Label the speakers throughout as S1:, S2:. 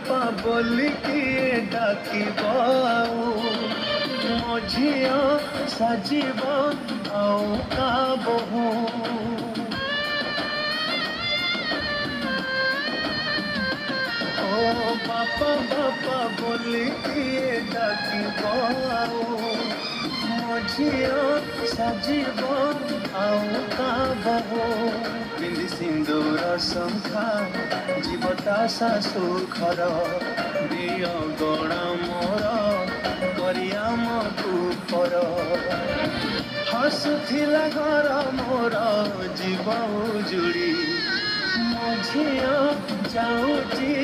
S1: बापा बोलिकी डाकिब मो झिया साजिब आउ का बहु ओ बापा बापा बोलिकी डाकिब मो झिया साजिब आउ का बहु बिंदी सिंदूर शंखा जीवता शाशु घर दिय गण मोर करिया मधुपर हसुथिला घर मोर जीव उजुड़ी मो झिया जाऊची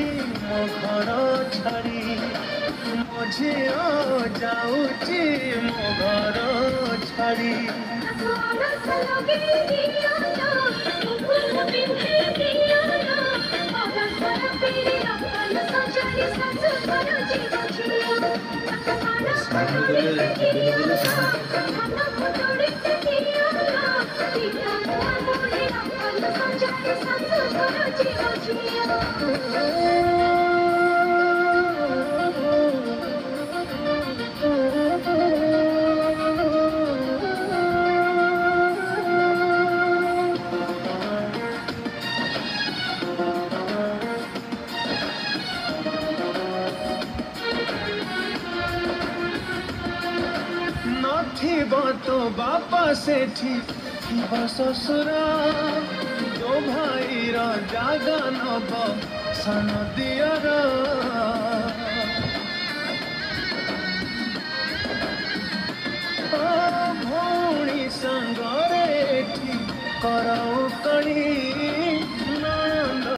S1: मो घर छाड़ी मो झिया जाऊची मो घर छाड़ी तो बापा सेठी ससुर तो भाई जागा नब सन दियर